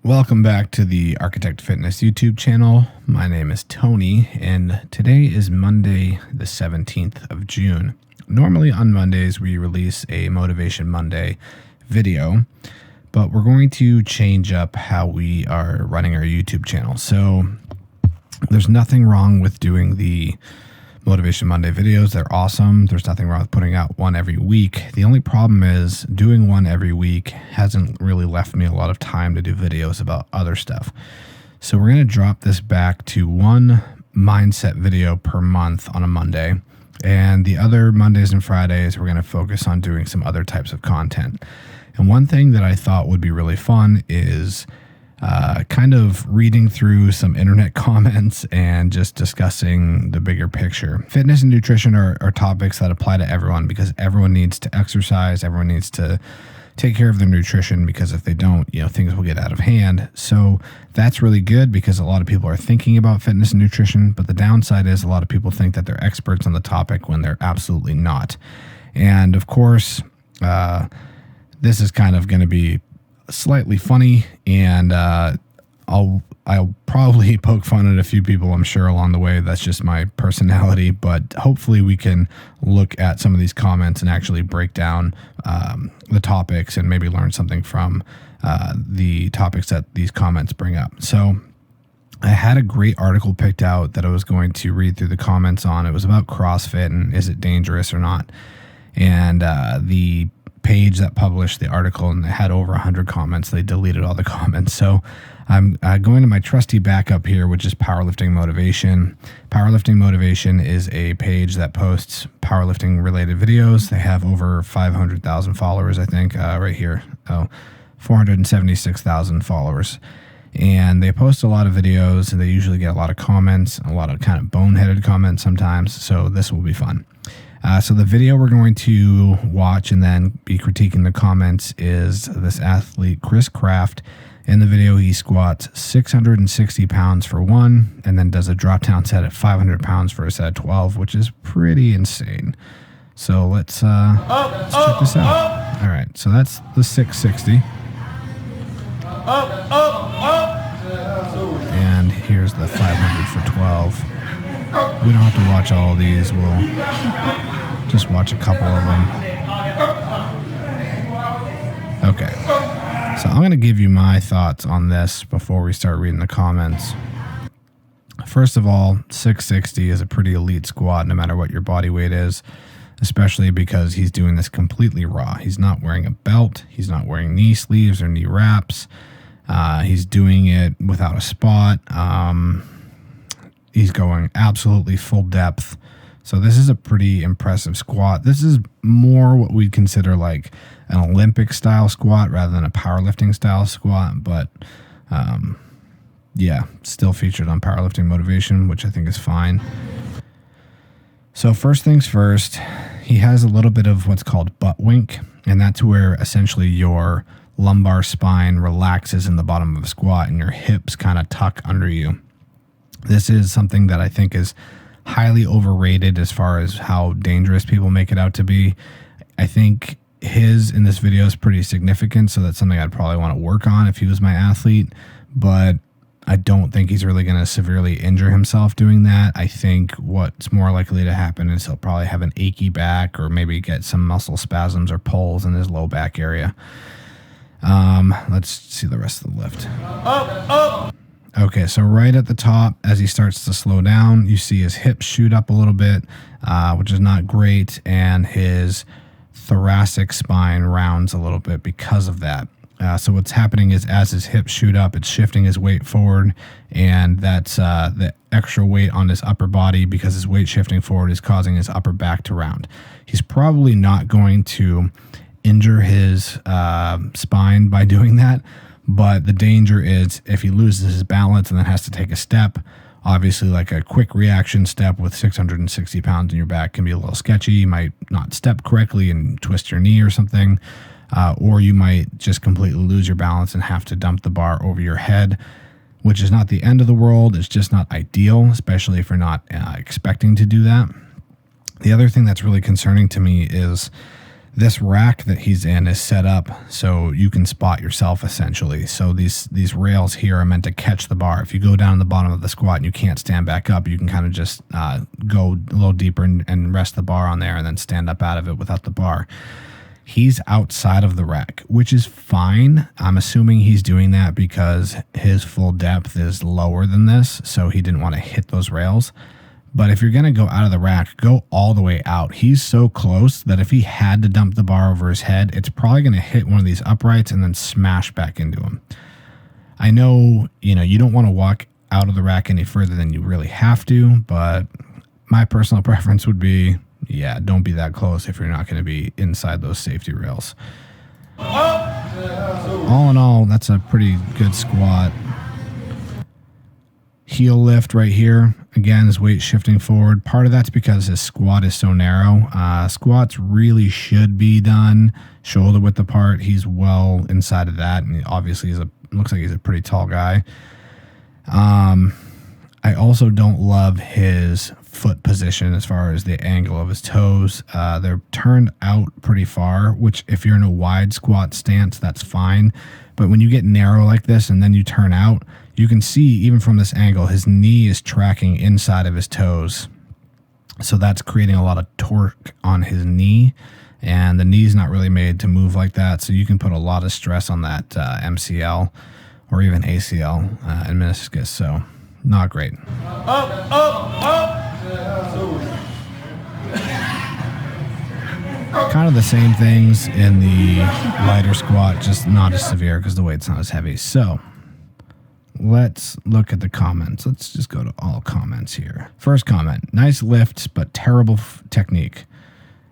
Welcome back to the Architect Fitness YouTube channel. My name is Tony, and today is Monday, the 17th of June. Normally on Mondays, we release a Motivation Monday video, but we're going to change up how we are running our YouTube channel. So there's nothing wrong with doing the Motivation Monday videos. They're awesome. There's nothing wrong with putting out one every week. The only problem is doing one every week hasn't really left me a lot of time to do videos about other stuff. So we're going to drop this back to one mindset video per month on a Monday. And the other Mondays and Fridays, we're going to focus on doing some other types of content. And one thing that I thought would be really fun is kind of reading through some internet comments and just discussing the bigger picture. Fitness and nutrition are topics that apply to everyone because everyone needs to exercise. Everyone needs to take care of their nutrition because if they don't, things will get out of hand. So that's really good because a lot of people are thinking about fitness and nutrition, but the downside is a lot of people think that they're experts on the topic when they're absolutely not. And of course, this is kind of going to be slightly funny, and I'll probably poke fun at a few people, I'm sure, along the way. That's just my personality, but hopefully we can look at some of these comments and actually break down the topics and maybe learn something from the topics that these comments bring up. So I had a great article picked out that I was going to read through the comments on. It was about CrossFit and is it dangerous or not. And the page that published the article, and it had over 100 comments. They deleted all the comments. So I'm going to my trusty backup here, which is Powerlifting Motivation. Powerlifting Motivation is a page that posts powerlifting related videos. They have over 500,000 followers, I think, right here. 476,000 followers. And they post a lot of videos, and they usually get a lot of comments, a lot of kind of boneheaded comments sometimes. So this will be fun. So the video we're going to watch and then be critiquing the comments is this athlete, Chris Kraft. In the video, he squats 660 pounds for one and then does a drop down set at 500 pounds for a set of 12, which is pretty insane. So let's check this out. All right, so that's the 660. And here's the 500 for 12. We don't have to watch all of these. We'll just watch a couple of them. Okay. So I'm going to give you my thoughts on this before we start reading the comments. First of all, 660 is a pretty elite squat no matter what your body weight is, especially because he's doing this completely raw. He's not wearing a belt. He's not wearing knee sleeves or knee wraps. He's doing it without a spot. He's going absolutely full depth. So this is a pretty impressive squat. This is more what we'd consider like an Olympic style squat rather than a powerlifting style squat. But yeah, still featured on Powerlifting Motivation, which I think is fine. So first things first, he has a little bit of what's called butt wink. And that's where essentially your lumbar spine relaxes in the bottom of a squat and your hips kind of tuck under you. This is something that I think is highly overrated as far as how dangerous people make it out to be. I think his in this video is pretty significant, so that's something I'd probably want to work on if he was my athlete, but I don't think he's really going to severely injure himself doing that. I think what's more likely to happen is he'll probably have an achy back or maybe get some muscle spasms or pulls in his low back area. Let's see the rest of the lift. Okay, so right at the top, as he starts to slow down, you see his hips shoot up a little bit, which is not great, and his thoracic spine rounds a little bit because of that. So what's happening is as his hips shoot up, it's shifting his weight forward, and that's the extra weight on his upper body because his weight shifting forward is causing his upper back to round. He's probably not going to injure his spine by doing that, but the danger is if he loses his balance and then has to take a step, obviously like a quick reaction step with 660 pounds in your back can be a little sketchy. You might not step correctly and twist your knee or something, or you might just completely lose your balance and have to dump the bar over your head, which is not the end of the world. It's just not ideal, especially if you're not expecting to do that. The other thing that's really concerning to me is This rack that he's in is set up so you can spot yourself essentially. So these rails here are meant to catch the bar. If you go down the bottom of the squat and you can't stand back up, you can kind of just go a little deeper and rest the bar on there and then stand up out of it without the bar. He's outside of the rack, which is fine. I'm assuming he's doing that because his full depth is lower than this, so he didn't want to hit those rails. But if you're going to go out of the rack, go all the way out. He's so close that if he had to dump the bar over his head, it's probably going to hit one of these uprights and then smash back into him. I know, you don't want to walk out of the rack any further than you really have to, but my personal preference would be, don't be that close if you're not going to be inside those safety rails. All in all, that's a pretty good squat. Heel lift right here. Again, his weight shifting forward. Part of that's because his squat is so narrow. Squats really should be done shoulder width apart. He's well inside of that, and obviously looks like he's a pretty tall guy. I also don't love his foot position as far as the angle of his toes. They're turned out pretty far, which if you're in a wide squat stance, that's fine. But when you get narrow like this and then you turn out, you can see even from this angle, his knee is tracking inside of his toes. So that's creating a lot of torque on his knee, and the knee's not really made to move like that. So you can put a lot of stress on that MCL or even ACL and meniscus. So not great. Kind of the same things in the lighter squat, just not as severe because the weight's not as heavy. So let's look at the comments. Let's just go to all comments here. First comment, nice lifts, but terrible technique.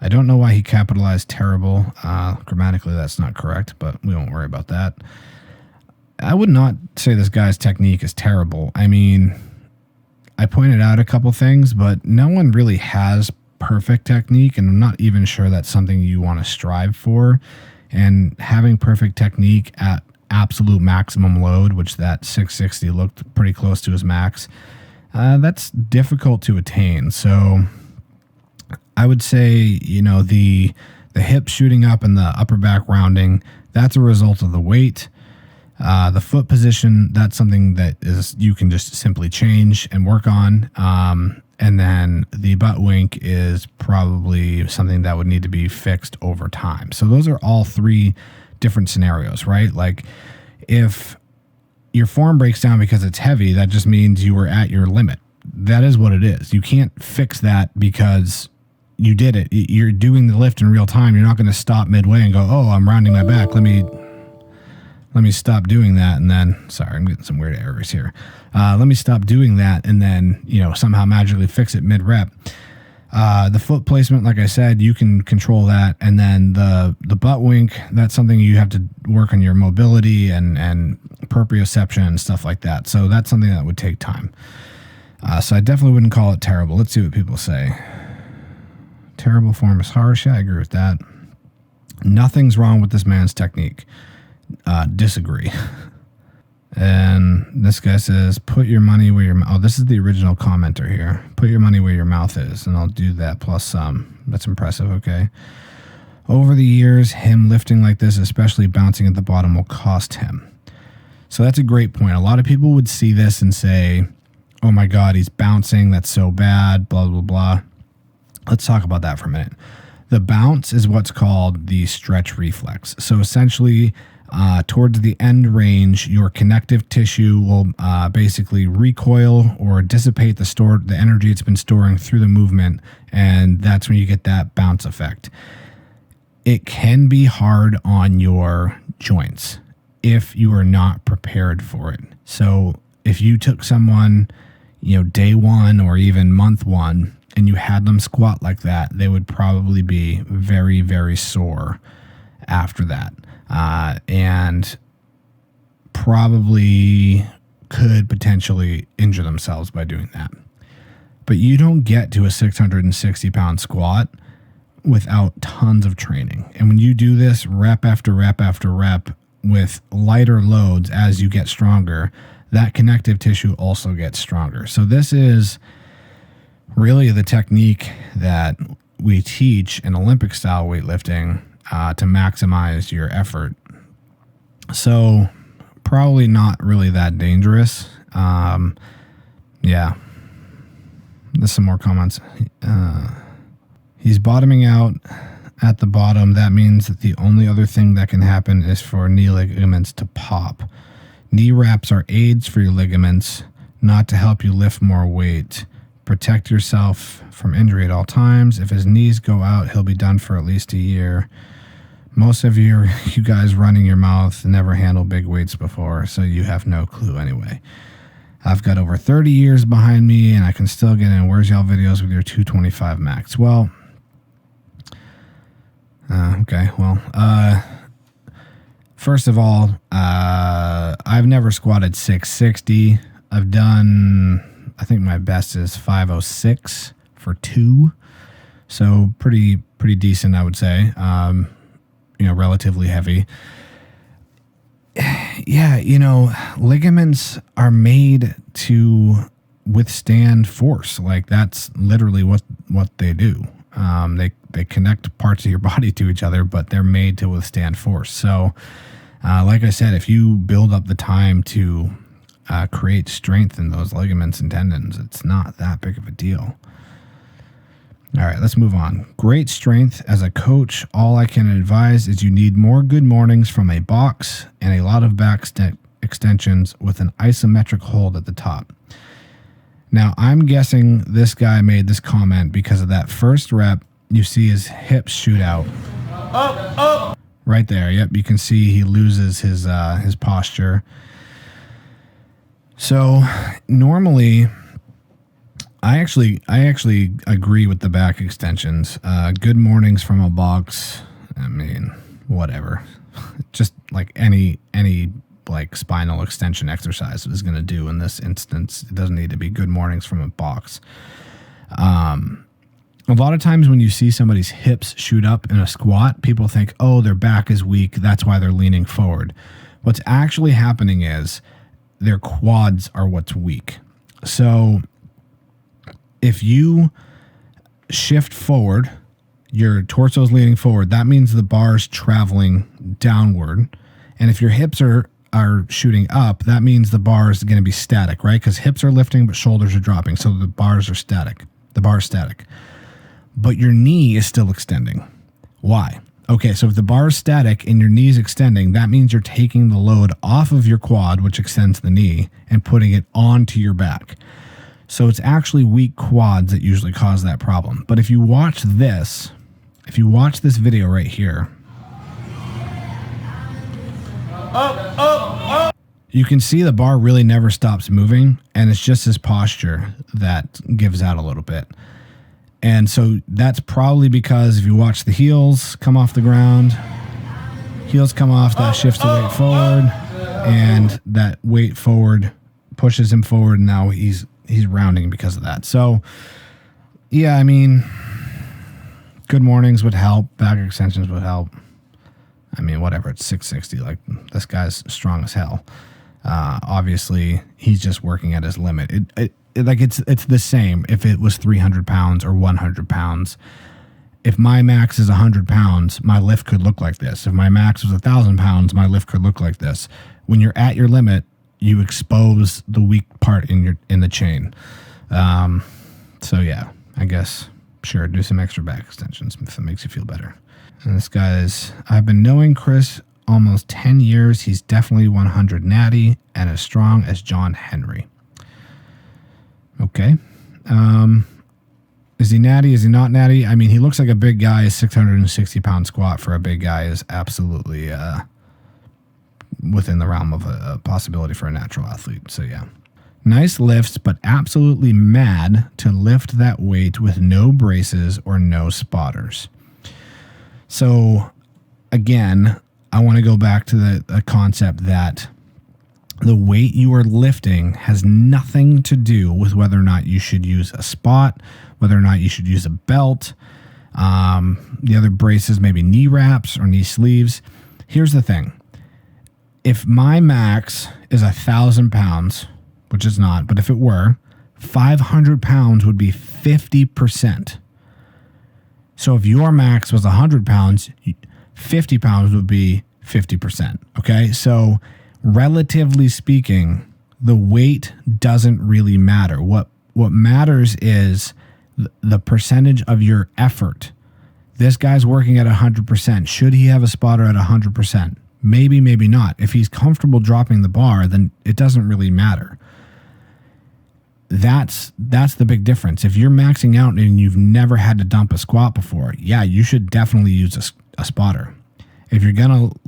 I don't know why he capitalized terrible. Grammatically, that's not correct, but we won't worry about that. I would not say this guy's technique is terrible. I mean, I pointed out a couple things, but no one really has perfect technique, and I'm not even sure that's something you want to strive for. And having perfect technique at absolute maximum load, which that 660 looked pretty close to his max, that's difficult to attain. So I would say, the hip shooting up and the upper back rounding, that's a result of the weight. The foot position, that's something that you can just simply change and work on. And then the butt wink is probably something that would need to be fixed over time. So those are all three different scenarios, right? Like if your form breaks down because it's heavy, that just means you were at your limit. That is what it is. You can't fix that because you did it. You're doing the lift in real time. You're not going to stop midway and go, oh, I'm rounding my back. Let me stop doing that. And then, sorry, I'm getting some weird errors here. Let me stop doing that and then, somehow magically fix it mid-rep. The foot placement, like I said, you can control that. And then the butt wink, that's something you have to work on your mobility and proprioception and stuff like that. So that's something that would take time. So I definitely wouldn't call it terrible. Let's see what people say. Terrible form is harsh. Yeah, I agree with that. Nothing's wrong with this man's technique. Disagree. And this guy says, put your money where your mouth. Oh, this is the original commenter here. Put your money where your mouth is, and I'll do that plus some. That's impressive. Okay. Over the years, him lifting like this, especially bouncing at the bottom, will cost him. So that's a great point. A lot of people would see this and say, oh my God, he's bouncing. That's so bad, blah, blah, blah. Let's talk about that for a minute. The bounce is what's called the stretch reflex. So essentially, towards the end range, your connective tissue will basically recoil or dissipate the energy it's been storing through the movement, and that's when you get that bounce effect. It can be hard on your joints if you are not prepared for it. So if you took someone, day one or even month one, and you had them squat like that, they would probably be very, very sore after that. And probably could potentially injure themselves by doing that. But you don't get to a 660-pound squat without tons of training. And when you do this rep after rep after rep with lighter loads as you get stronger, that connective tissue also gets stronger. So this is really the technique that we teach in Olympic style weightlifting to maximize your effort. So probably not really that dangerous. Yeah. There's some more comments. He's bottoming out at the bottom. That means that the only other thing that can happen is for knee ligaments to pop. Knee wraps are aids for your ligaments, not to help you lift more weight. Protect yourself from injury at all times. If his knees go out, he'll be done for at least a year. Most of you guys running your mouth never handled big weights before, so you have no clue anyway. I've got over 30 years behind me, and I can still get in Where's Y'all videos with your 225 max. Well, okay, well, first of all, I've never squatted 660. I've done, I think my best is 506 for 2. So pretty decent, I would say. Relatively heavy. Yeah, ligaments are made to withstand force. Like, that's literally what they do. They connect parts of your body to each other, but they're made to withstand force. So, like I said, if you build up the time to create strength in those ligaments and tendons, it's not that big of a deal. All right, let's move on. Great strength. As a coach, all I can advise is you need more good mornings from a box and a lot of back extensions with an isometric hold at the top. Now, I'm guessing this guy made this comment because of that first rep. You see his hips shoot out. Up. Right there. Yep, you can see he loses his posture. So normally, I actually agree with the back extensions. Good mornings from a box. I mean, whatever. Just like any like spinal extension exercise is going to do in this instance. It doesn't need to be good mornings from a box. A lot of times when you see somebody's hips shoot up in a squat, people think, oh, their back is weak. That's why they're leaning forward. What's actually happening is their quads are what's weak. So if you shift forward, your torso is leaning forward. That means the bar's traveling downward. And if your hips are shooting up, that means the bar is going to be static, right? Because hips are lifting, but shoulders are dropping. So the bars are static. The bar is static. But your knee is still extending. Why? Okay, so if the bar is static and your knee is extending, that means you're taking the load off of your quad, which extends the knee, and putting it onto your back. So it's actually weak quads that usually cause that problem. But if you watch this video right here, you can see the bar really never stops moving, and it's just his posture that gives out a little bit. And so that's probably because if you watch the heels come off the ground, heels come off, that shifts the weight forward, and that weight forward pushes him forward, and now he's rounding because of that. So, yeah, I mean, good mornings would help. Back extensions would help. I mean, whatever, it's 660. Like, this guy's strong as hell. Obviously, he's just working at his limit. It's the same if it was 300 pounds or 100 pounds. If my max is 100 pounds, my lift could look like this. If my max was 1,000 pounds, my lift could look like this. When you're at your limit, you expose the weak part in the chain. So yeah, I guess, sure, do some extra back extensions if it makes you feel better. And this guy's, I've been knowing Chris almost 10 years. He's definitely 100 natty and as strong as John Henry. Okay. Is he natty? Is he not natty? I mean, he looks like a big guy. A 660 pound squat for a big guy is absolutely within the realm of a possibility for a natural athlete. So yeah. Nice lifts, but absolutely mad to lift that weight with no braces or no spotters. So again, I want to go back to the concept that the weight you are lifting has nothing to do with whether or not you should use a spot, whether or not you should use a belt, the other braces, maybe knee wraps or knee sleeves. Here's the thing. If my max is 1,000 pounds, which is not, but if it were, 500 pounds would be 50%. So if your max was 100 pounds, 50 pounds would be 50%. Okay. So relatively speaking, the weight doesn't really matter. What matters is the percentage of your effort. This guy's working at 100%. Should he have a spotter at 100%? Maybe, maybe not. If he's comfortable dropping the bar, then it doesn't really matter. That's the big difference. If you're maxing out and you've never had to dump a squat before, yeah, you should definitely use a spotter. If you're going to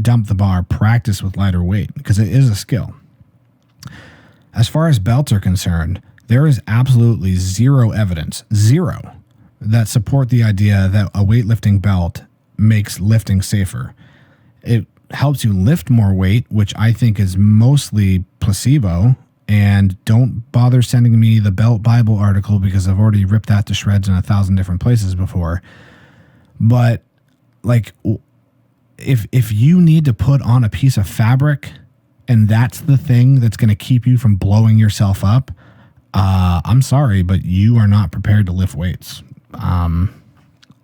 dump the bar, practice with lighter weight because it is a skill. As far as belts are concerned, there is absolutely zero evidence, that support the idea that a weightlifting belt makes lifting safer. It helps you lift more weight, which I think is mostly placebo. And don't bother sending me the Belt Bible article because I've already ripped that to shreds in 1,000 different places before. But like, if you need to put on a piece of fabric and that's the thing that's going to keep you from blowing yourself up, I'm sorry, but you are not prepared to lift weights.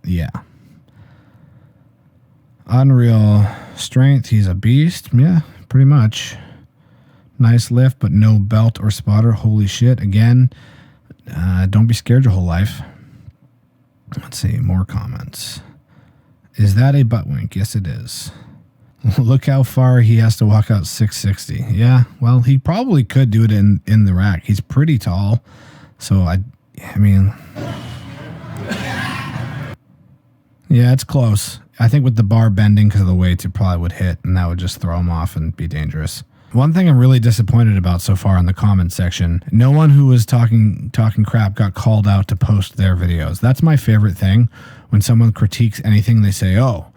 Yeah. Unreal strength. He's a beast. Yeah, pretty much. Nice lift, but no belt or spotter. Holy shit. Again, don't be scared your whole life. Let's see, more comments. Is that a butt wink? Yes, it is. Look how far he has to walk out 660. Yeah, well, he probably could do it in the rack. He's pretty tall. So, I mean... Yeah, it's close. I think with the bar bending because of the weights, it probably would hit, and that would just throw him off and be dangerous. One thing I'm really disappointed about so far in the comment section, no one who was talking crap got called out to post their videos. That's my favorite thing. When someone critiques anything, they say, oh,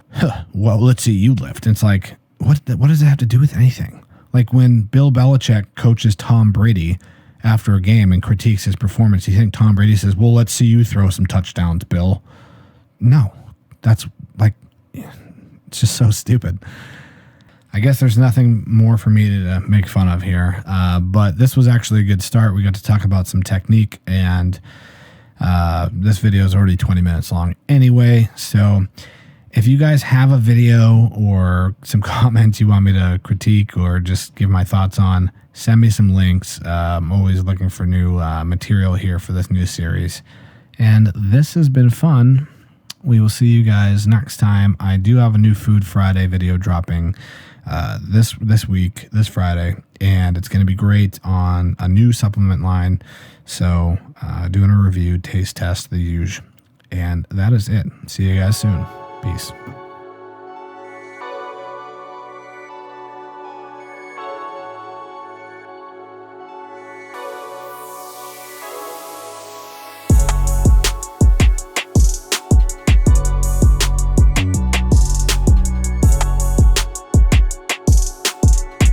well, let's see you lift. And it's like, what does it have to do with anything? Like when Bill Belichick coaches Tom Brady after a game and critiques his performance, you think Tom Brady says, well, let's see you throw some touchdowns, Bill. No, that's like, it's just so stupid. I guess there's nothing more for me to make fun of here, but this was actually a good start. We got to talk about some technique, and this video is already 20 minutes long anyway. So if you guys have a video or some comments you want me to critique or just give my thoughts on, send me some links. I'm always looking for new material here for this new series. And this has been fun. We will see you guys next time. I do have a new Food Friday video dropping this week, this Friday, and it's going to be great on a new supplement line. So doing a review, taste test, the usual. And that is it. See you guys soon. Peace.